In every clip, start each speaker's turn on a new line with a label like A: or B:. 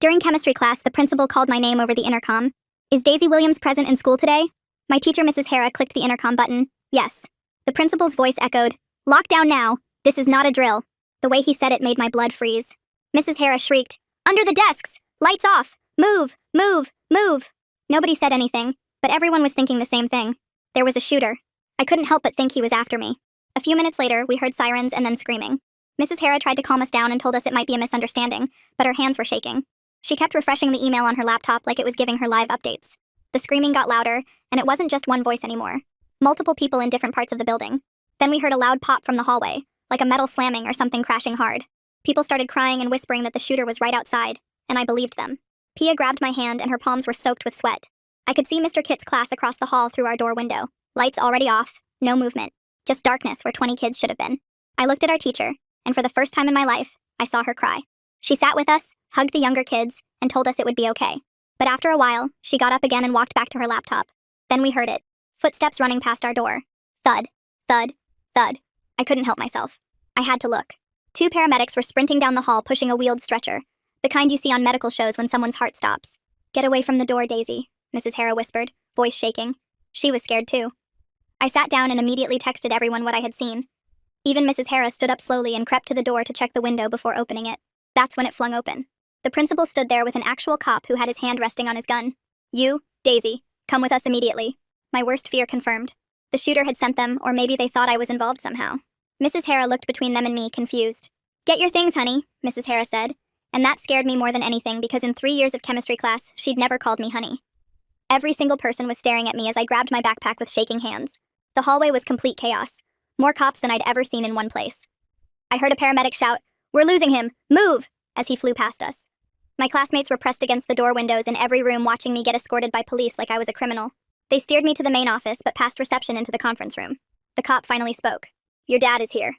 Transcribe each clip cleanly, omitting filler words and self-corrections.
A: During chemistry class, the principal called my name over the intercom. Is Daisy Williams present in school today? My teacher, Mrs. Hara, clicked the intercom button. Yes. The principal's voice echoed, "Lockdown now. This is not a drill." The way he said it made my blood freeze. Mrs. Hara shrieked, "Under the desks! Lights off! Move! Move! Move!" Nobody said anything, but everyone was thinking the same thing. There was a shooter. I couldn't help but think he was after me. A few minutes later, we heard sirens and then screaming. Mrs. Hara tried to calm us down and told us it might be a misunderstanding, but her hands were shaking. She kept refreshing the email on her laptop like it was giving her live updates. The screaming got louder, and it wasn't just one voice anymore. Multiple people in different parts of the building. Then we heard a loud pop from the hallway, like a metal slamming or something crashing hard. People started crying and whispering that the shooter was right outside, and I believed them. Pia grabbed my hand and her palms were soaked with sweat. I could see Mr. Kitt's class across the hall through our door window. Lights already off, no movement. Just darkness where 20 kids should have been. I looked at our teacher, and for the first time in my life, I saw her cry. She sat with us, hugged the younger kids, and told us it would be okay. But after a while, she got up again and walked back to her laptop. Then we heard it. Footsteps running past our door. Thud, thud, thud. I couldn't help myself. I had to look. 2 paramedics were sprinting down the hall pushing a wheeled stretcher, the kind you see on medical shows when someone's heart stops. "Get away from the door, Daisy," Mrs. Hara whispered, voice shaking. She was scared too. I sat down and immediately texted everyone what I had seen. Even Mrs. Hara stood up slowly and crept to the door to check the window before opening it. That's when it flung open. The principal stood there with an actual cop who had his hand resting on his gun. "You, Daisy, come with us immediately." My worst fear confirmed. The shooter had sent them, or maybe they thought I was involved somehow. Mrs. Hara looked between them and me, confused. "Get your things, honey," Mrs. Hara said. And that scared me more than anything because in 3 years of chemistry class, she'd never called me honey. Every single person was staring at me as I grabbed my backpack with shaking hands. The hallway was complete chaos. More cops than I'd ever seen in one place. I heard a paramedic shout, "We're losing him! Move!" as he flew past us. My classmates were pressed against the door windows in every room watching me get escorted by police like I was a criminal. They steered me to the main office but past reception into the conference room. The cop finally spoke. "Your dad is here."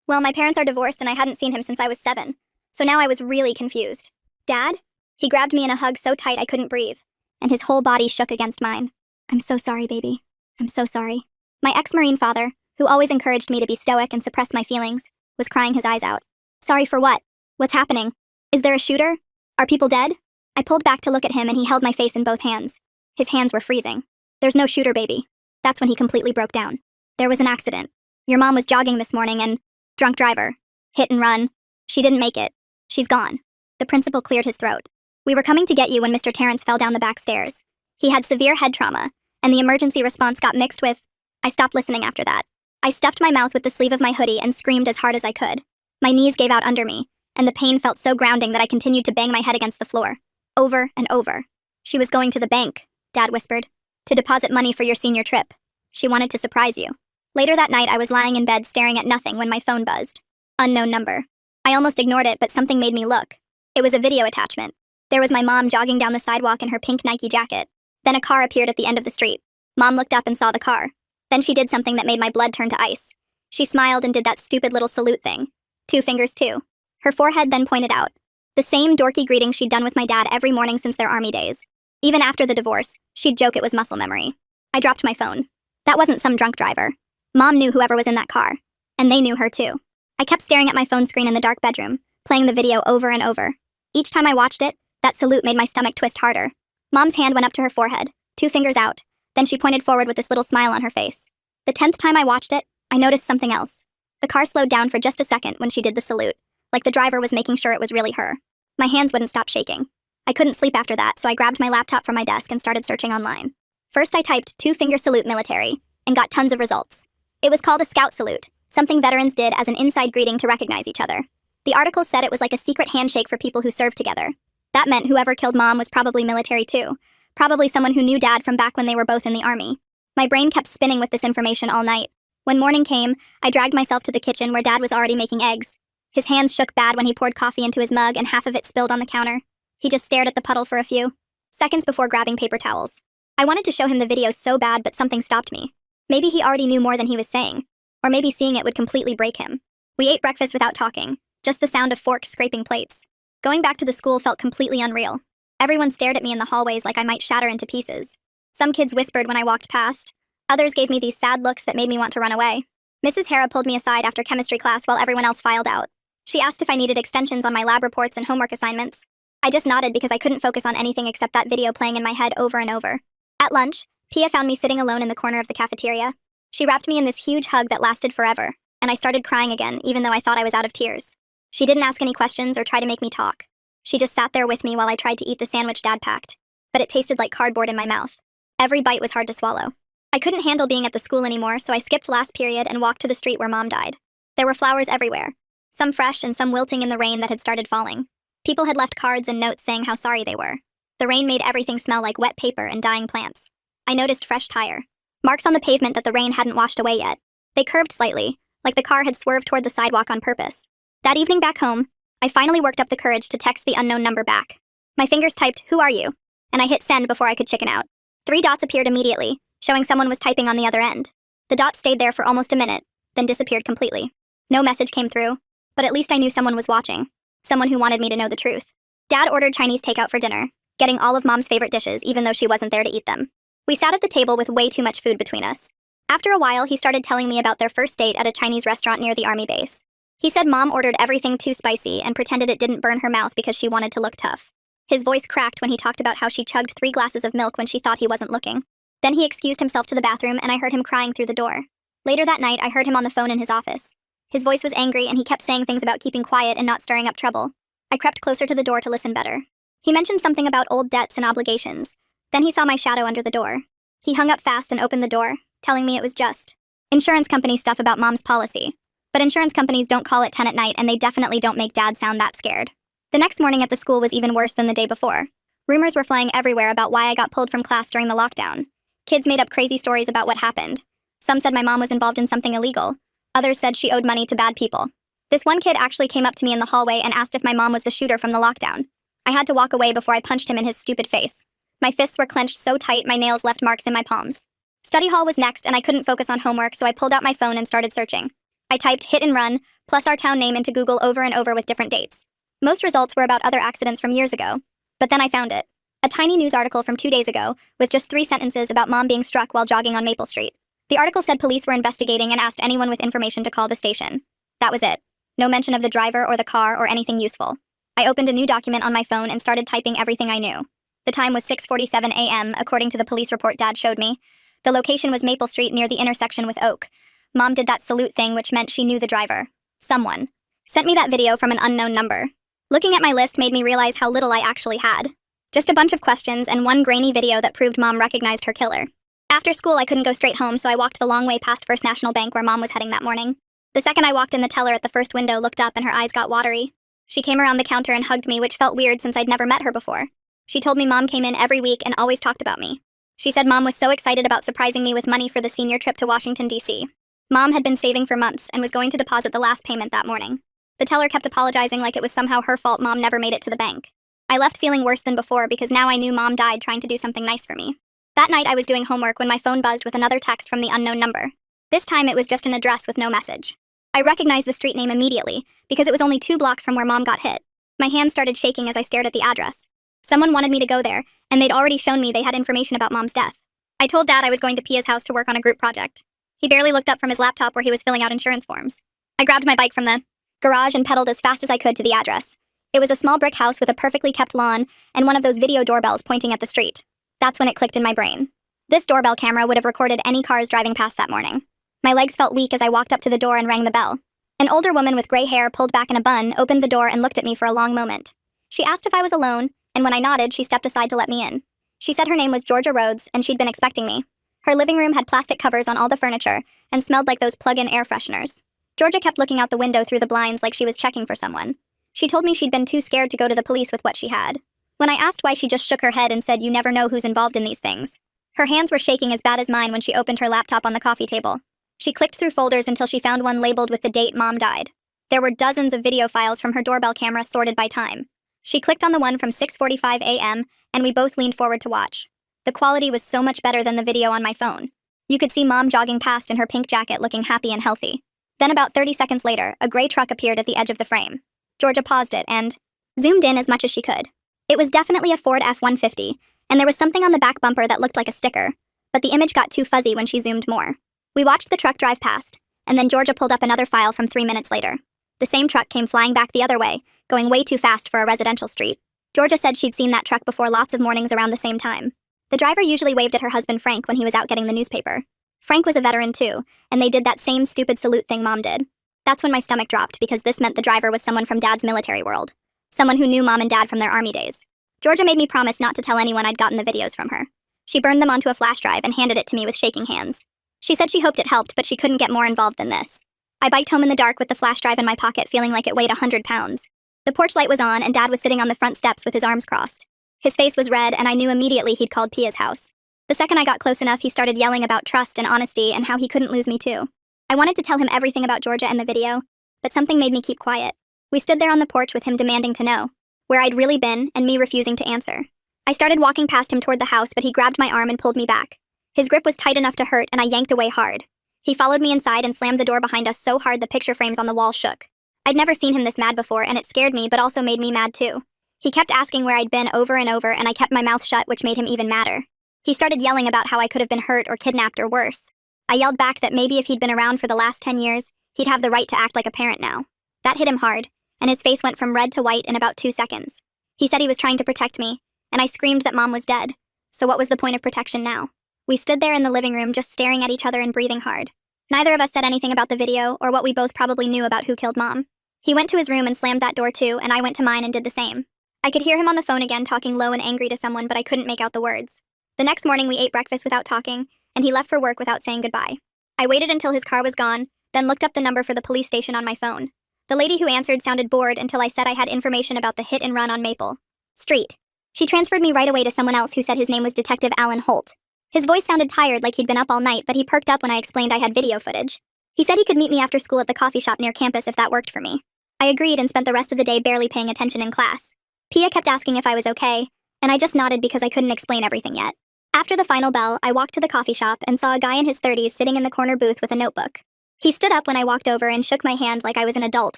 A: Well, my parents are divorced and I hadn't seen him since I was 7, so now I was really confused. "Dad?" He grabbed me in a hug so tight I couldn't breathe, and his whole body shook against mine. "I'm so sorry, baby. I'm so sorry." My ex-Marine father, who always encouraged me to be stoic and suppress my feelings, was crying his eyes out. "Sorry for what? What's happening? Is there a shooter? Are people dead?" I pulled back to look at him and he held my face in both hands. His hands were freezing. "There's no shooter, baby." That's when he completely broke down. "There was an accident. Your mom was jogging this morning and drunk driver. Hit and run. She didn't make it. She's gone." The principal cleared his throat. "We were coming to get you when Mr. Terrence fell down the back stairs. He had severe head trauma, and the emergency response got mixed with..." I stopped listening after that. I stuffed my mouth with the sleeve of my hoodie and screamed as hard as I could. My knees gave out under me, and the pain felt so grounding that I continued to bang my head against the floor. Over and over. "She was going to the bank," Dad whispered, "to deposit money for your senior trip. She wanted to surprise you." Later that night, I was lying in bed staring at nothing when my phone buzzed. Unknown number. I almost ignored it, but something made me look. It was a video attachment. There was my mom jogging down the sidewalk in her pink Nike jacket. Then a car appeared at the end of the street. Mom looked up and saw the car. Then she did something that made my blood turn to ice. She smiled and did that stupid little salute thing. 2 fingers too. Her forehead then pointed out. The same dorky greeting she'd done with my dad every morning since their army days. Even after the divorce, she'd joke it was muscle memory. I dropped my phone. That wasn't some drunk driver. Mom knew whoever was in that car. And they knew her too. I kept staring at my phone screen in the dark bedroom, playing the video over and over. Each time I watched it, that salute made my stomach twist harder. Mom's hand went up to her forehead, 2 fingers out. Then she pointed forward with this little smile on her face. The 10th time I watched it, I noticed something else. The car slowed down for just a second when she did the salute, like the driver was making sure it was really her. My hands wouldn't stop shaking. I couldn't sleep after that, so I grabbed my laptop from my desk and started searching online. First I typed 2-finger salute military, and got tons of results. It was called a scout salute, something veterans did as an inside greeting to recognize each other. The article said it was like a secret handshake for people who served together. That meant whoever killed Mom was probably military too. Probably someone who knew Dad from back when they were both in the army. My brain kept spinning with this information all night. When morning came, I dragged myself to the kitchen where Dad was already making eggs. His hands shook bad when he poured coffee into his mug and half of it spilled on the counter. He just stared at the puddle for a few seconds before grabbing paper towels. I wanted to show him the video so bad, but something stopped me. Maybe he already knew more than he was saying. Or maybe seeing it would completely break him. We ate breakfast without talking, just the sound of forks scraping plates. Going back to the school felt completely unreal. Everyone stared at me in the hallways like I might shatter into pieces. Some kids whispered when I walked past. Others gave me these sad looks that made me want to run away. Mrs. Hara pulled me aside after chemistry class while everyone else filed out. She asked if I needed extensions on my lab reports and homework assignments. I just nodded because I couldn't focus on anything except that video playing in my head over and over. At lunch, Pia found me sitting alone in the corner of the cafeteria. She wrapped me in this huge hug that lasted forever, and I started crying again, even though I thought I was out of tears. She didn't ask any questions or try to make me talk. She just sat there with me while I tried to eat the sandwich Dad packed, but it tasted like cardboard in my mouth. Every bite was hard to swallow. I couldn't handle being at the school anymore, so I skipped last period and walked to the street where Mom died. There were flowers everywhere, some fresh and some wilting in the rain that had started falling. People had left cards and notes saying how sorry they were. The rain made everything smell like wet paper and dying plants. I noticed fresh tire marks on the pavement that the rain hadn't washed away yet. They curved slightly, like the car had swerved toward the sidewalk on purpose. That evening back home, I finally worked up the courage to text the unknown number back. My fingers typed, "Who are you?" and I hit send before I could chicken out. 3 dots appeared immediately, showing someone was typing on the other end. The dots stayed there for almost a minute, then disappeared completely. No message came through, but at least I knew someone was watching. Someone who wanted me to know the truth. Dad ordered Chinese takeout for dinner, getting all of Mom's favorite dishes even though she wasn't there to eat them. We sat at the table with way too much food between us. After a while, he started telling me about their first date at a Chinese restaurant near the army base. He said Mom ordered everything too spicy and pretended it didn't burn her mouth because she wanted to look tough. His voice cracked when he talked about how she chugged 3 glasses of milk when she thought he wasn't looking. Then he excused himself to the bathroom and I heard him crying through the door. Later that night, I heard him on the phone in his office. His voice was angry and he kept saying things about keeping quiet and not stirring up trouble. I crept closer to the door to listen better. He mentioned something about old debts and obligations. Then he saw my shadow under the door. He hung up fast and opened the door, telling me it was just insurance company stuff about Mom's policy. But insurance companies don't call at 10 at night and they definitely don't make Dad sound that scared. The next morning at the school was even worse than the day before. Rumors were flying everywhere about why I got pulled from class during the lockdown. Kids made up crazy stories about what happened. Some said my mom was involved in something illegal. Others said she owed money to bad people. This one kid actually came up to me in the hallway and asked if my mom was the shooter from the lockdown. I had to walk away before I punched him in his stupid face. My fists were clenched so tight my nails left marks in my palms. Study hall was next and I couldn't focus on homework, so I pulled out my phone and started searching. I typed hit and run, plus our town name into Google over and over with different dates. Most results were about other accidents from years ago. But then I found it. A tiny news article from 2 days ago, with just 3 sentences about Mom being struck while jogging on Maple Street. The article said police were investigating and asked anyone with information to call the station. That was it. No mention of the driver or the car or anything useful. I opened a new document on my phone and started typing everything I knew. The time was 6:47 a.m., according to the police report Dad showed me. The location was Maple Street near the intersection with Oak. Mom did that salute thing, which meant she knew the driver. Someone sent me that video from an unknown number. Looking at my list made me realize how little I actually had. Just a bunch of questions and one grainy video that proved Mom recognized her killer. After school, I couldn't go straight home, so I walked the long way past First National Bank where Mom was heading that morning. The second I walked in, the teller at the first window looked up and her eyes got watery. She came around the counter and hugged me, which felt weird since I'd never met her before. She told me Mom came in every week and always talked about me. She said Mom was so excited about surprising me with money for the senior trip to Washington, D.C. Mom had been saving for months and was going to deposit the last payment that morning. The teller kept apologizing like it was somehow her fault Mom never made it to the bank. I left feeling worse than before because now I knew Mom died trying to do something nice for me. That night I was doing homework when my phone buzzed with another text from the unknown number. This time it was just an address with no message. I recognized the street name immediately because it was only 2 blocks from where Mom got hit. My hands started shaking as I stared at the address. Someone wanted me to go there, and they'd already shown me they had information about Mom's death. I told Dad I was going to Pia's house to work on a group project. He barely looked up from his laptop where he was filling out insurance forms. I grabbed my bike from the garage and pedaled as fast as I could to the address. It was a small brick house with a perfectly kept lawn and one of those video doorbells pointing at the street. That's when it clicked in my brain. This doorbell camera would have recorded any cars driving past that morning. My legs felt weak as I walked up to the door and rang the bell. An older woman with gray hair pulled back in a bun opened the door and looked at me for a long moment. She asked if I was alone, and when I nodded, she stepped aside to let me in. She said her name was Georgia Rhodes and she'd been expecting me. Her living room had plastic covers on all the furniture and smelled like those plug-in air fresheners. Georgia kept looking out the window through the blinds like she was checking for someone. She told me she'd been too scared to go to the police with what she had. When I asked why, she just shook her head and said, "You never know who's involved in these things." Her hands were shaking as bad as mine when she opened her laptop on the coffee table. She clicked through folders until she found one labeled with the date Mom died. There were dozens of video files from her doorbell camera sorted by time. She clicked on the one from 6:45 a.m., and we both leaned forward to watch. The quality was so much better than the video on my phone. You could see Mom jogging past in her pink jacket looking happy and healthy. Then about 30 seconds later, a gray truck appeared at the edge of the frame. Georgia paused it and zoomed in as much as she could. It was definitely a Ford F-150, and there was something on the back bumper that looked like a sticker, but the image got too fuzzy when she zoomed more. We watched the truck drive past, and then Georgia pulled up another file from 3 minutes later. The same truck came flying back the other way, going way too fast for a residential street. Georgia said she'd seen that truck before lots of mornings around the same time. The driver usually waved at her husband Frank when he was out getting the newspaper. Frank was a veteran too, and they did that same stupid salute thing Mom did. That's when my stomach dropped because this meant the driver was someone from Dad's military world. Someone who knew Mom and Dad from their army days. Georgia made me promise not to tell anyone I'd gotten the videos from her. She burned them onto a flash drive and handed it to me with shaking hands. She said she hoped it helped, but she couldn't get more involved than this. I biked home in the dark with the flash drive in my pocket, feeling like it weighed 100 pounds. The porch light was on, and Dad was sitting on the front steps with his arms crossed. His face was red, and I knew immediately he'd called Pia's house. The second I got close enough, he started yelling about trust and honesty and how he couldn't lose me too. I wanted to tell him everything about Georgia and the video, but something made me keep quiet. We stood there on the porch with him demanding to know where I'd really been and me refusing to answer. I started walking past him toward the house, but he grabbed my arm and pulled me back. His grip was tight enough to hurt, and I yanked away hard. He followed me inside and slammed the door behind us so hard the picture frames on the wall shook. I'd never seen him this mad before, and it scared me but also made me mad too. He kept asking where I'd been over and over, and I kept my mouth shut, which made him even madder. He started yelling about how I could have been hurt or kidnapped or worse. I yelled back that maybe if he'd been around for the last 10 years, he'd have the right to act like a parent now. That hit him hard, and his face went from red to white in about 2 seconds. He said he was trying to protect me, and I screamed that Mom was dead. So what was the point of protection now? We stood there in the living room just staring at each other and breathing hard. Neither of us said anything about the video or what we both probably knew about who killed Mom. He went to his room and slammed that door too, and I went to mine and did the same. I could hear him on the phone again talking low and angry to someone, but I couldn't make out the words. The next morning we ate breakfast without talking, and he left for work without saying goodbye. I waited until his car was gone, then looked up the number for the police station on my phone. The lady who answered sounded bored until I said I had information about the hit and run on Maple Street. She transferred me right away to someone else who said his name was Detective Alan Holt. His voice sounded tired, like he'd been up all night, but he perked up when I explained I had video footage. He said he could meet me after school at the coffee shop near campus if that worked for me. I agreed and spent the rest of the day barely paying attention in class. Pia kept asking if I was okay, and I just nodded because I couldn't explain everything yet. After the final bell, I walked to the coffee shop and saw a guy in his 30s sitting in the corner booth with a notebook. He stood up when I walked over and shook my hand like I was an adult,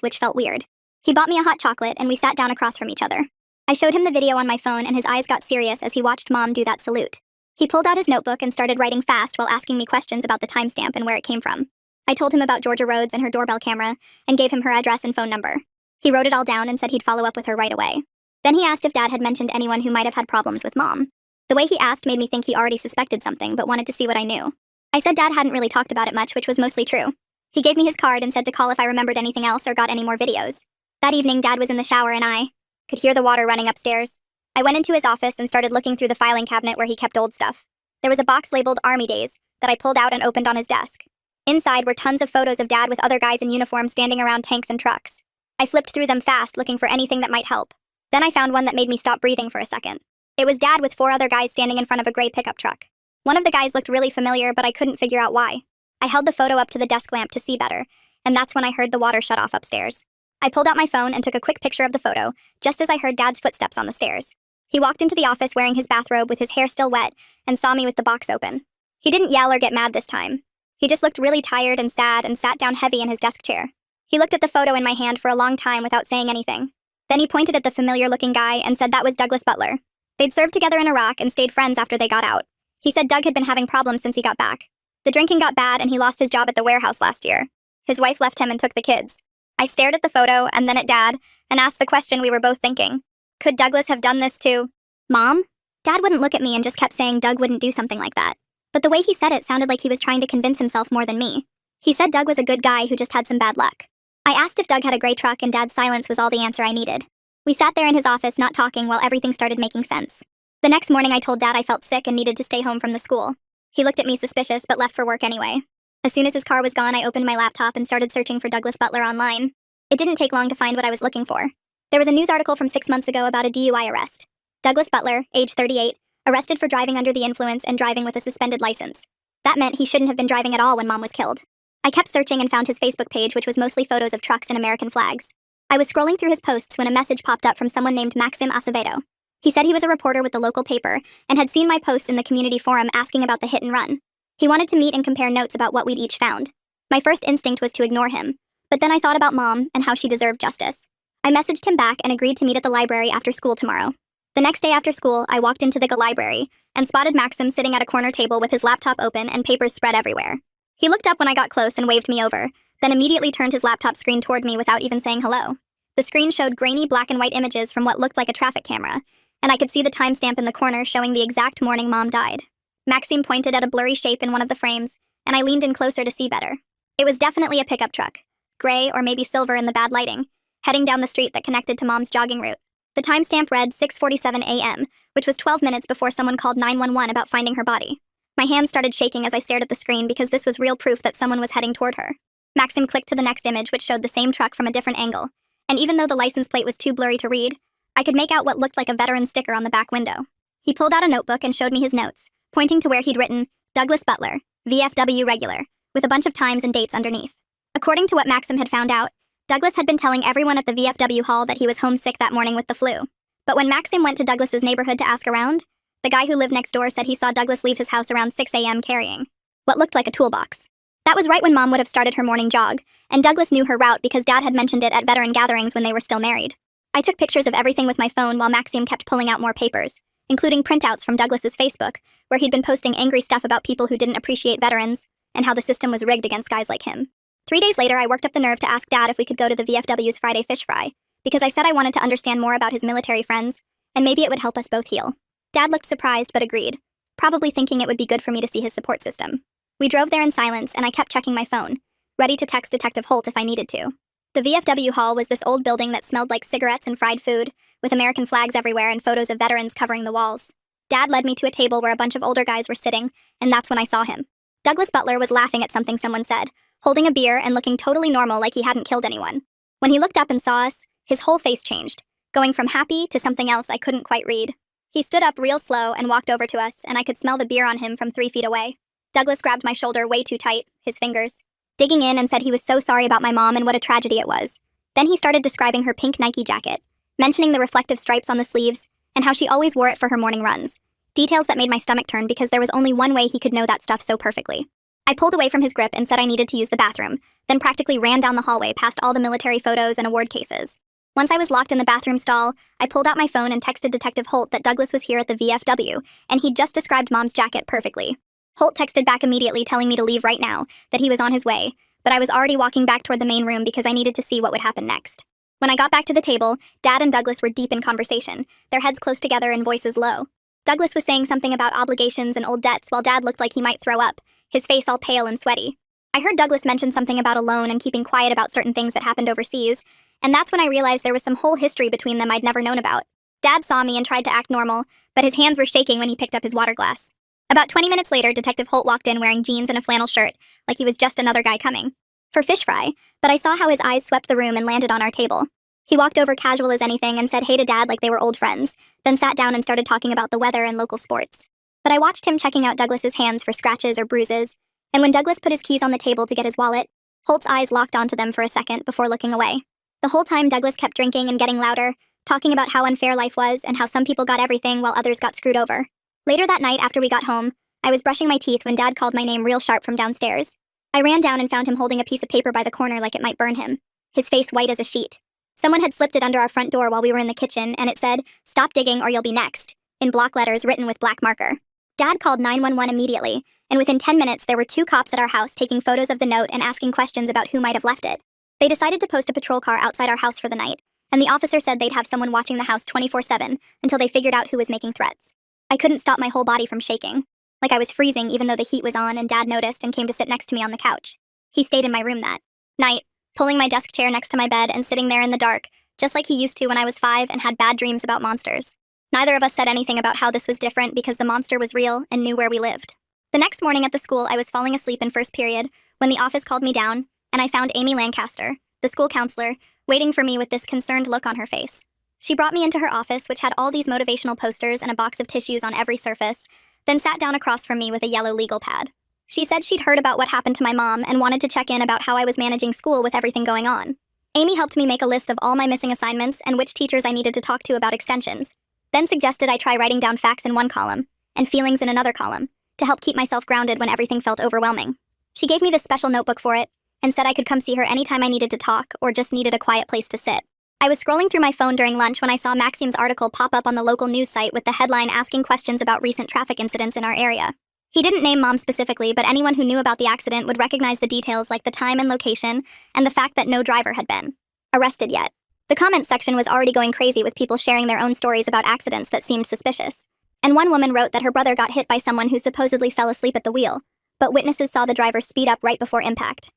A: which felt weird. He bought me a hot chocolate and we sat down across from each other. I showed him the video on my phone and his eyes got serious as he watched Mom do that salute. He pulled out his notebook and started writing fast while asking me questions about the timestamp and where it came from. I told him about Georgia Rhodes and her doorbell camera and gave him her address and phone number. He wrote it all down and said he'd follow up with her right away. Then he asked if Dad had mentioned anyone who might have had problems with Mom. The way he asked made me think he already suspected something but wanted to see what I knew. I said Dad hadn't really talked about it much, which was mostly true. He gave me his card and said to call if I remembered anything else or got any more videos. That evening, Dad was in the shower and I could hear the water running upstairs. I went into his office and started looking through the filing cabinet where he kept old stuff. There was a box labeled Army Days that I pulled out and opened on his desk. Inside were tons of photos of Dad with other guys in uniform standing around tanks and trucks. I flipped through them fast, looking for anything that might help. Then I found one that made me stop breathing for a second. It was Dad with 4 other guys standing in front of a gray pickup truck. One of the guys looked really familiar, but I couldn't figure out why. I held the photo up to the desk lamp to see better, and that's when I heard the water shut off upstairs. I pulled out my phone and took a quick picture of the photo, just as I heard Dad's footsteps on the stairs. He walked into the office wearing his bathrobe with his hair still wet and saw me with the box open. He didn't yell or get mad this time. He just looked really tired and sad and sat down heavy in his desk chair. He looked at the photo in my hand for a long time without saying anything. Then he pointed at the familiar-looking guy and said that was Douglas Butler. They'd served together in Iraq and stayed friends after they got out. He said Doug had been having problems since he got back. The drinking got bad and he lost his job at the warehouse last year. His wife left him and took the kids. I stared at the photo and then at Dad and asked the question we were both thinking. Could Douglas have done this to Mom? Dad wouldn't look at me and just kept saying Doug wouldn't do something like that. But the way he said it sounded like he was trying to convince himself more than me. He said Doug was a good guy who just had some bad luck. I asked if Doug had a gray truck and Dad's silence was all the answer I needed. We sat there in his office not talking while everything started making sense. The next morning I told Dad I felt sick and needed to stay home from the school. He looked at me suspicious but left for work anyway. As soon as his car was gone, I opened my laptop and started searching for Douglas Butler online. It didn't take long to find what I was looking for. There was a news article from 6 months ago about a DUI arrest. Douglas Butler, age 38, arrested for driving under the influence and driving with a suspended license. That meant he shouldn't have been driving at all when Mom was killed. I kept searching and found his Facebook page, which was mostly photos of trucks and American flags. I was scrolling through his posts when a message popped up from someone named Maxim Acevedo. He said he was a reporter with the local paper and had seen my post in the community forum asking about the hit and run. He wanted to meet and compare notes about what we'd each found. My first instinct was to ignore him, but then I thought about Mom and how she deserved justice. I messaged him back and agreed to meet at the library after school tomorrow. The next day after school, I walked into the library and spotted Maxim sitting at a corner table with his laptop open and papers spread everywhere. He looked up when I got close and waved me over, then immediately turned his laptop screen toward me without even saying hello. The screen showed grainy black and white images from what looked like a traffic camera, and I could see the timestamp in the corner showing the exact morning Mom died. Maxime pointed at a blurry shape in one of the frames, and I leaned in closer to see better. It was definitely a pickup truck, gray or maybe silver in the bad lighting, heading down the street that connected to Mom's jogging route. The timestamp read 6:47 a.m., which was 12 minutes before someone called 911 about finding her body. My hands started shaking as I stared at the screen because this was real proof that someone was heading toward her. Maxim clicked to the next image, which showed the same truck from a different angle, and even though the license plate was too blurry to read, I could make out what looked like a veteran sticker on the back window. He pulled out a notebook and showed me his notes, pointing to where he'd written, Douglas Butler, VFW regular, with a bunch of times and dates underneath. According to what Maxim had found out, Douglas had been telling everyone at the VFW hall that he was homesick that morning with the flu. But when Maxim went to Douglas's neighborhood to ask around, the guy who lived next door said he saw Douglas leave his house around 6 a.m. carrying what looked like a toolbox. That was right when Mom would have started her morning jog, and Douglas knew her route because Dad had mentioned it at veteran gatherings when they were still married. I took pictures of everything with my phone while Maxim kept pulling out more papers, including printouts from Douglas's Facebook, where he'd been posting angry stuff about people who didn't appreciate veterans, and how the system was rigged against guys like him. 3 days later, I worked up the nerve to ask Dad if we could go to the VFW's Friday fish fry, because I said I wanted to understand more about his military friends, and maybe it would help us both heal. Dad looked surprised but agreed, probably thinking it would be good for me to see his support system. We drove there in silence, and I kept checking my phone, ready to text Detective Holt if I needed to. The VFW hall was this old building that smelled like cigarettes and fried food, with American flags everywhere and photos of veterans covering the walls. Dad led me to a table where a bunch of older guys were sitting, and that's when I saw him. Douglas Butler was laughing at something someone said, holding a beer and looking totally normal like he hadn't killed anyone. When he looked up and saw us, his whole face changed, going from happy to something else I couldn't quite read. He stood up real slow and walked over to us, and I could smell the beer on him from 3 feet away. Douglas grabbed my shoulder way too tight, his fingers, digging in, and said he was so sorry about my mom and what a tragedy it was. Then he started describing her pink Nike jacket, mentioning the reflective stripes on the sleeves, and how she always wore it for her morning runs. Details that made my stomach turn because there was only one way he could know that stuff so perfectly. I pulled away from his grip and said I needed to use the bathroom, then practically ran down the hallway past all the military photos and award cases. Once I was locked in the bathroom stall, I pulled out my phone and texted Detective Holt that Douglas was here at the VFW, and he'd just described Mom's jacket perfectly. Holt texted back immediately telling me to leave right now, that he was on his way, but I was already walking back toward the main room because I needed to see what would happen next. When I got back to the table, Dad and Douglas were deep in conversation, their heads close together and voices low. Douglas was saying something about obligations and old debts while Dad looked like he might throw up, his face all pale and sweaty. I heard Douglas mention something about a loan and keeping quiet about certain things that happened overseas, and that's when I realized there was some whole history between them I'd never known about. Dad saw me and tried to act normal, but his hands were shaking when he picked up his water glass. About 20 minutes later, Detective Holt walked in wearing jeans and a flannel shirt, like he was just another guy coming for fish fry, but I saw how his eyes swept the room and landed on our table. He walked over casual as anything and said hey to Dad like they were old friends, then sat down and started talking about the weather and local sports. But I watched him checking out Douglas's hands for scratches or bruises, and when Douglas put his keys on the table to get his wallet, Holt's eyes locked onto them for a second before looking away. The whole time Douglas kept drinking and getting louder, talking about how unfair life was and how some people got everything while others got screwed over. Later that night after we got home, I was brushing my teeth when Dad called my name real sharp from downstairs. I ran down and found him holding a piece of paper by the corner like it might burn him, his face white as a sheet. Someone had slipped it under our front door while we were in the kitchen, and it said, "Stop digging or you'll be next," in block letters written with black marker. Dad called 911 immediately, and within 10 minutes there were 2 cops at our house taking photos of the note and asking questions about who might have left it. They decided to post a patrol car outside our house for the night, and the officer said they'd have someone watching the house 24/7 until they figured out who was making threats. I couldn't stop my whole body from shaking, like I was freezing even though the heat was on, and Dad noticed and came to sit next to me on the couch. He stayed in my room that night, pulling my desk chair next to my bed and sitting there in the dark, just like he used to when I was 5 and had bad dreams about monsters. Neither of us said anything about how this was different because the monster was real and knew where we lived. The next morning at the school, I was falling asleep in first period when the office called me down, and I found Amy Lancaster, the school counselor, waiting for me with this concerned look on her face. She brought me into her office, which had all these motivational posters and a box of tissues on every surface, then sat down across from me with a yellow legal pad. She said she'd heard about what happened to my mom and wanted to check in about how I was managing school with everything going on. Amy helped me make a list of all my missing assignments and which teachers I needed to talk to about extensions, then suggested I try writing down facts in one column and feelings in another column to help keep myself grounded when everything felt overwhelming. She gave me this special notebook for it and said I could come see her anytime I needed to talk or just needed a quiet place to sit. I was scrolling through my phone during lunch when I saw Maxime's article pop up on the local news site with the headline asking questions about recent traffic incidents in our area. He didn't name Mom specifically, but anyone who knew about the accident would recognize the details like the time and location and the fact that no driver had been arrested yet. The comments section was already going crazy with people sharing their own stories about accidents that seemed suspicious. And one woman wrote that her brother got hit by someone who supposedly fell asleep at the wheel, but witnesses saw the driver speed up right before impact.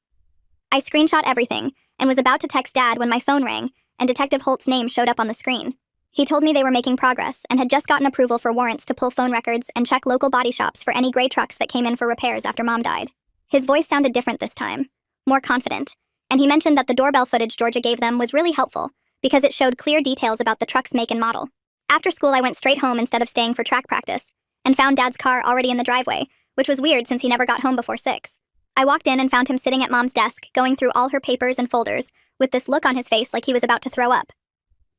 A: I screenshot everything and was about to text Dad when my phone rang and Detective Holt's name showed up on the screen. He told me they were making progress and had just gotten approval for warrants to pull phone records and check local body shops for any gray trucks that came in for repairs after Mom died. His voice sounded different this time, more confident, and he mentioned that the doorbell footage Georgia gave them was really helpful because it showed clear details about the truck's make and model. After school, I went straight home instead of staying for track practice and found Dad's car already in the driveway, which was weird since he never got home before 6. I walked in and found him sitting at Mom's desk, going through all her papers and folders, with this look on his face like he was about to throw up.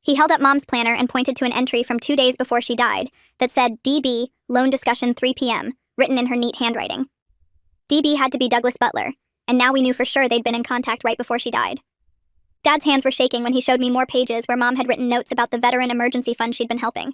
A: He held up Mom's planner and pointed to an entry from 2 days before she died that said DB, loan discussion 3 p.m., written in her neat handwriting. DB had to be Douglas Butler, and now we knew for sure they'd been in contact right before she died. Dad's hands were shaking when he showed me more pages where Mom had written notes about the Veteran Emergency Fund she'd been helping.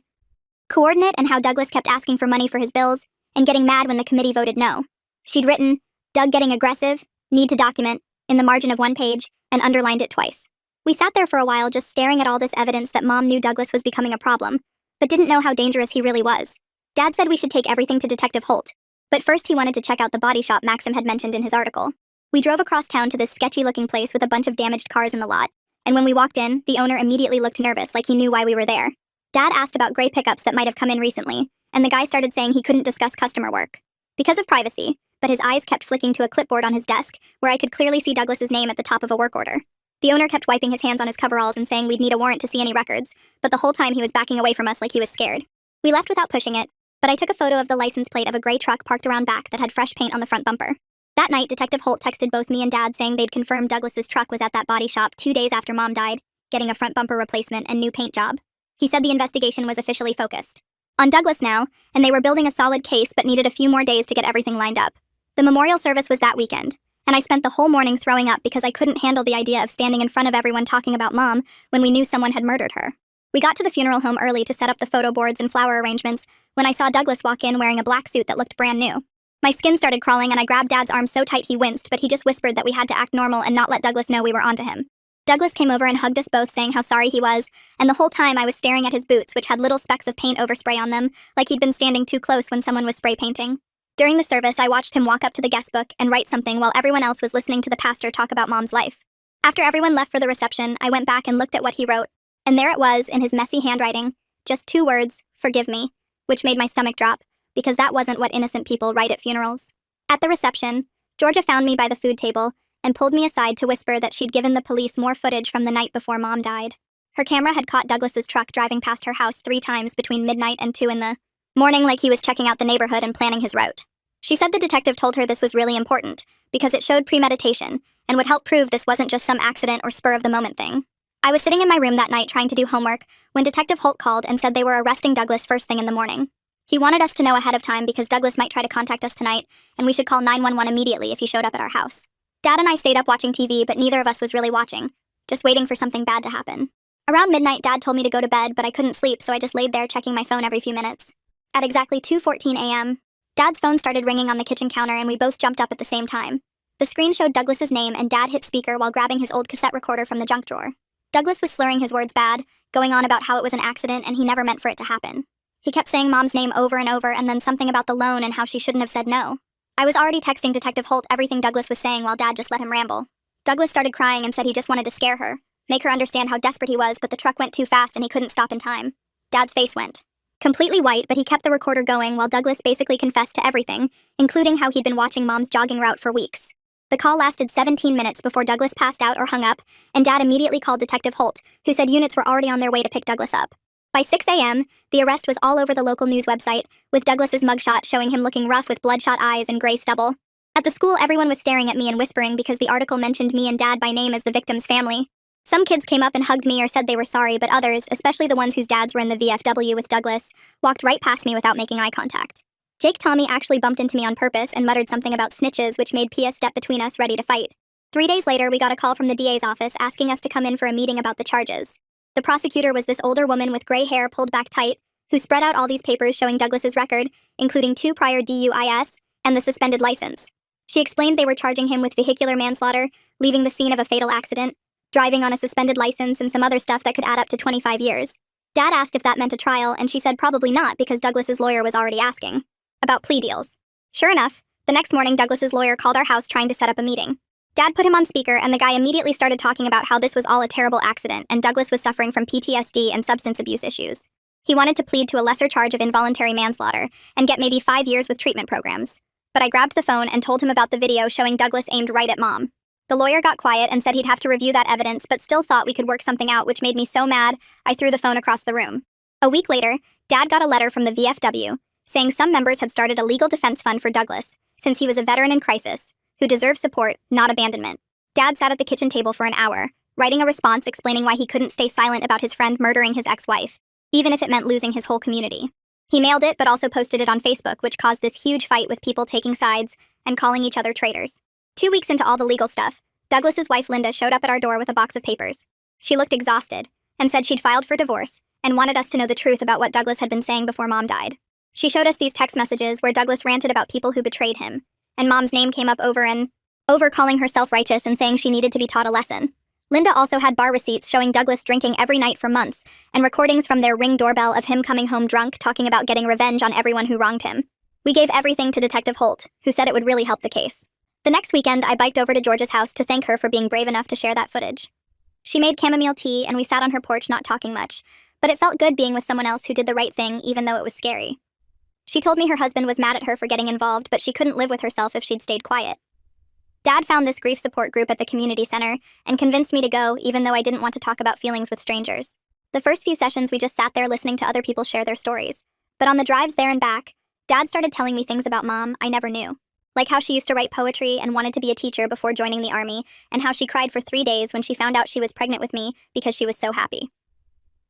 A: Coordinate and how Douglas kept asking for money for his bills and getting mad when the committee voted no. She'd written, Doug getting aggressive, need to document, in the margin of 1 page, and underlined it twice. We sat there for a while just staring at all this evidence that Mom knew Douglas was becoming a problem, but didn't know how dangerous he really was. Dad said we should take everything to Detective Holt, but first he wanted to check out the body shop Maxim had mentioned in his article. We drove across town to this sketchy-looking place with a bunch of damaged cars in the lot, and when we walked in, the owner immediately looked nervous like he knew why we were there. Dad asked about gray pickups that might have come in recently, and the guy started saying he couldn't discuss customer work because of privacy, but his eyes kept flicking to a clipboard on his desk where I could clearly see Douglas's name at the top of a work order. The owner kept wiping his hands on his coveralls and saying we'd need a warrant to see any records, but the whole time he was backing away from us like he was scared. We left without pushing it, but I took a photo of the license plate of a gray truck parked around back that had fresh paint on the front bumper. That night, Detective Holt texted both me and Dad saying they'd confirmed Douglas's truck was at that body shop 2 days after Mom died, getting a front bumper replacement and new paint job. He said the investigation was officially focused on Douglas now, and they were building a solid case but needed a few more days to get everything lined up. The memorial service was that weekend, and I spent the whole morning throwing up because I couldn't handle the idea of standing in front of everyone talking about Mom when we knew someone had murdered her. We got to the funeral home early to set up the photo boards and flower arrangements when I saw Douglas walk in wearing a black suit that looked brand new. My skin started crawling and I grabbed Dad's arm so tight he winced, but he just whispered that we had to act normal and not let Douglas know we were onto him. Douglas came over and hugged us both, saying how sorry he was, and the whole time I was staring at his boots, which had little specks of paint overspray on them, like he'd been standing too close when someone was spray painting. During the service, I watched him walk up to the guest book and write something while everyone else was listening to the pastor talk about Mom's life. After everyone left for the reception, I went back and looked at what he wrote, and there it was in his messy handwriting, just 2 words, forgive me, which made my stomach drop, because that wasn't what innocent people write at funerals. At the reception, Georgia found me by the food table and pulled me aside to whisper that she'd given the police more footage from the night before Mom died. Her camera had caught Douglas's truck driving past her house 3 times between midnight and 2 in the morning, like he was checking out the neighborhood and planning his route. She said the detective told her this was really important because it showed premeditation and would help prove this wasn't just some accident or spur-of-the-moment thing. I was sitting in my room that night trying to do homework when Detective Holt called and said they were arresting Douglas first thing in the morning. He wanted us to know ahead of time because Douglas might try to contact us tonight, and we should call 911 immediately if he showed up at our house. Dad and I stayed up watching TV, but neither of us was really watching, just waiting for something bad to happen. Around midnight, Dad told me to go to bed, but I couldn't sleep, so I just laid there checking my phone every few minutes. At exactly 2:14 a.m., Dad's phone started ringing on the kitchen counter, and we both jumped up at the same time. The screen showed Douglas's name, and Dad hit speaker while grabbing his old cassette recorder from the junk drawer. Douglas was slurring his words bad, going on about how it was an accident and he never meant for it to happen. He kept saying Mom's name over and over, and then something about the loan and how she shouldn't have said no. I was already texting Detective Holt everything Douglas was saying while Dad just let him ramble. Douglas started crying and said he just wanted to scare her, make her understand how desperate he was, but the truck went too fast and he couldn't stop in time. Dad's face went completely white, but he kept the recorder going while Douglas basically confessed to everything, including how he'd been watching Mom's jogging route for weeks. The call lasted 17 minutes before Douglas passed out or hung up, and Dad immediately called Detective Holt, who said units were already on their way to pick Douglas up. By 6 a.m., the arrest was all over the local news website, with Douglas's mugshot showing him looking rough with bloodshot eyes and gray stubble. At the school, everyone was staring at me and whispering because the article mentioned me and Dad by name as the victim's family. Some kids came up and hugged me or said they were sorry, but others, especially the ones whose dads were in the VFW with Douglas, walked right past me without making eye contact. Jake Tommy actually bumped into me on purpose and muttered something about snitches, which made Pia step between us ready to fight. 3 days later, we got a call from the DA's office asking us to come in for a meeting about the charges. The prosecutor was this older woman with gray hair pulled back tight, who spread out all these papers showing Douglas's record, including 2 prior DUIs and the suspended license. She explained they were charging him with vehicular manslaughter, leaving the scene of a fatal accident, driving on a suspended license and some other stuff that could add up to 25 years. Dad asked if that meant a trial, and she said probably not because Douglas's lawyer was already asking about plea deals. Sure enough, the next morning Douglas's lawyer called our house trying to set up a meeting. Dad put him on speaker, and the guy immediately started talking about how this was all a terrible accident and Douglas was suffering from PTSD and substance abuse issues. He wanted to plead to a lesser charge of involuntary manslaughter and get maybe 5 years with treatment programs. But I grabbed the phone and told him about the video showing Douglas aimed right at Mom. The lawyer got quiet and said he'd have to review that evidence, but still thought we could work something out, which made me so mad, I threw the phone across the room. A week later, Dad got a letter from the VFW saying some members had started a legal defense fund for Douglas, since he was a veteran in crisis, who deserved support, not abandonment. Dad sat at the kitchen table for an hour, writing a response explaining why he couldn't stay silent about his friend murdering his ex-wife, even if it meant losing his whole community. He mailed it but also posted it on Facebook, which caused this huge fight with people taking sides and calling each other traitors. 2 weeks into all the legal stuff, Douglas's wife Linda showed up at our door with a box of papers. She looked exhausted and said she'd filed for divorce and wanted us to know the truth about what Douglas had been saying before Mom died. She showed us these text messages where Douglas ranted about people who betrayed him, and Mom's name came up over and over, calling her self-righteous and saying she needed to be taught a lesson. Linda also had bar receipts showing Douglas drinking every night for months, and recordings from their Ring doorbell of him coming home drunk talking about getting revenge on everyone who wronged him. We gave everything to Detective Holt, who said it would really help the case. The next weekend, I biked over to George's house to thank her for being brave enough to share that footage. She made chamomile tea, and we sat on her porch not talking much, but it felt good being with someone else who did the right thing even though it was scary. She told me her husband was mad at her for getting involved, but she couldn't live with herself if she'd stayed quiet. Dad found this grief support group at the community center and convinced me to go, even though I didn't want to talk about feelings with strangers. The first few sessions we just sat there listening to other people share their stories. But on the drives there and back, Dad started telling me things about Mom I never knew. Like how she used to write poetry and wanted to be a teacher before joining the army, and how she cried for 3 days when she found out she was pregnant with me because she was so happy.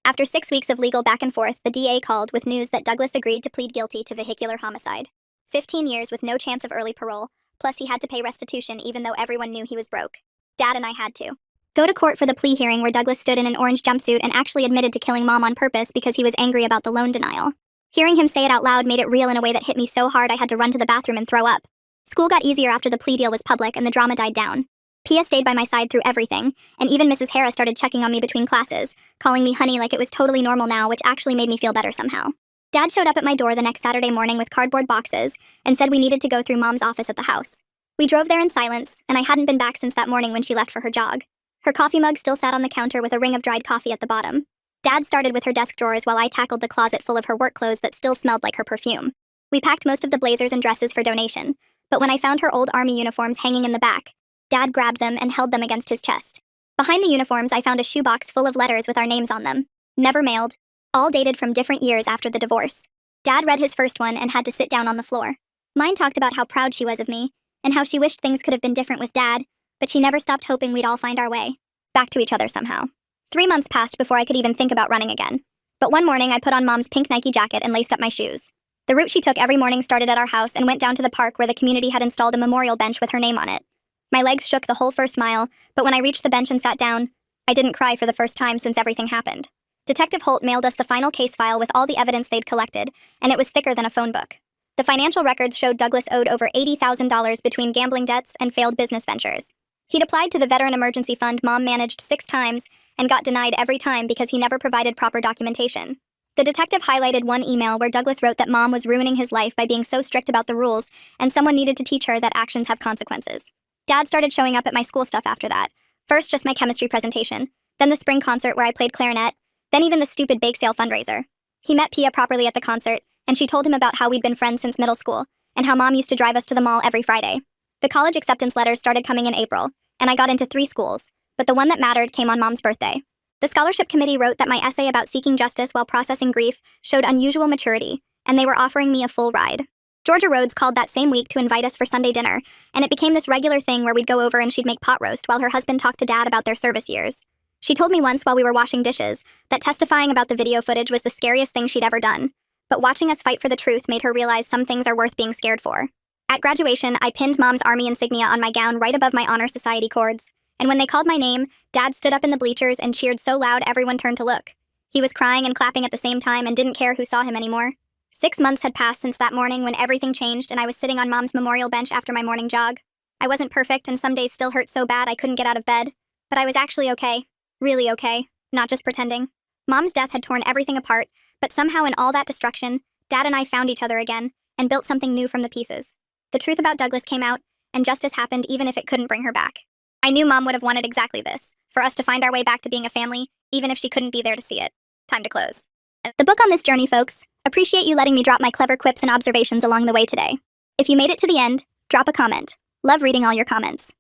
A: After 6 weeks of legal back and forth, the DA called with news that Douglas agreed to plead guilty to vehicular homicide. 15 years with no chance of early parole, plus he had to pay restitution even though everyone knew he was broke. Dad and I had to go to court for the plea hearing where Douglas stood in an orange jumpsuit and actually admitted to killing Mom on purpose because he was angry about the loan denial. Hearing him say it out loud made it real in a way that hit me so hard I had to run to the bathroom and throw up. School got easier after the plea deal was public and the drama died down. Pia stayed by my side through everything, and even Mrs. Hara started checking on me between classes, calling me honey like it was totally normal now, which actually made me feel better somehow. Dad showed up at my door the next Saturday morning with cardboard boxes and said we needed to go through Mom's office at the house. We drove there in silence, and I hadn't been back since that morning when she left for her jog. Her coffee mug still sat on the counter with a ring of dried coffee at the bottom. Dad started with her desk drawers while I tackled the closet full of her work clothes that still smelled like her perfume. We packed most of the blazers and dresses for donation, but when I found her old army uniforms hanging in the back, Dad grabbed them and held them against his chest. Behind the uniforms, I found a shoebox full of letters with our names on them, never mailed, all dated from different years after the divorce. Dad read his first one and had to sit down on the floor. Mine talked about how proud she was of me, and how she wished things could have been different with Dad, but she never stopped hoping we'd all find our way back to each other somehow. 3 months passed before I could even think about running again. But one morning, I put on Mom's pink Nike jacket and laced up my shoes. The route she took every morning started at our house and went down to the park where the community had installed a memorial bench with her name on it. My legs shook the whole first mile, but when I reached the bench and sat down, I didn't cry for the first time since everything happened. Detective Holt mailed us the final case file with all the evidence they'd collected, and it was thicker than a phone book. The financial records showed Douglas owed over $80,000 between gambling debts and failed business ventures. He'd applied to the Veteran Emergency Fund Mom managed 6 times and got denied every time because he never provided proper documentation. The detective highlighted one email where Douglas wrote that Mom was ruining his life by being so strict about the rules, and someone needed to teach her that actions have consequences. Dad started showing up at my school stuff after that. First, just my chemistry presentation, then the spring concert where I played clarinet, then even the stupid bake sale fundraiser. He met Pia properly at the concert, and she told him about how we'd been friends since middle school, and how Mom used to drive us to the mall every Friday. The college acceptance letters started coming in April, and I got into 3 schools, but the one that mattered came on Mom's birthday. The scholarship committee wrote that my essay about seeking justice while processing grief showed unusual maturity, and they were offering me a full ride. Georgia Rhodes called that same week to invite us for Sunday dinner, and it became this regular thing where we'd go over and she'd make pot roast while her husband talked to Dad about their service years. She told me once while we were washing dishes that testifying about the video footage was the scariest thing she'd ever done, but watching us fight for the truth made her realize some things are worth being scared for. At graduation, I pinned Mom's Army insignia on my gown right above my Honor Society cords, and when they called my name, Dad stood up in the bleachers and cheered so loud everyone turned to look. He was crying and clapping at the same time and didn't care who saw him anymore. 6 months had passed since that morning when everything changed and I was sitting on Mom's memorial bench after my morning jog. I wasn't perfect and some days still hurt so bad I couldn't get out of bed, But I was actually okay. Really okay. Not just pretending. Mom's death had torn everything apart, but somehow in all that destruction, Dad and I found each other again, and built something new from the pieces. The truth about Douglas came out, and justice happened even if it couldn't bring her back. I knew Mom would have wanted exactly this, for us to find our way back to being a family, even if she couldn't be there to see it. Time to close. The book on this journey, folks. Appreciate you letting me drop my clever quips and observations along the way today. If you made it to the end, drop a comment. Love reading all your comments.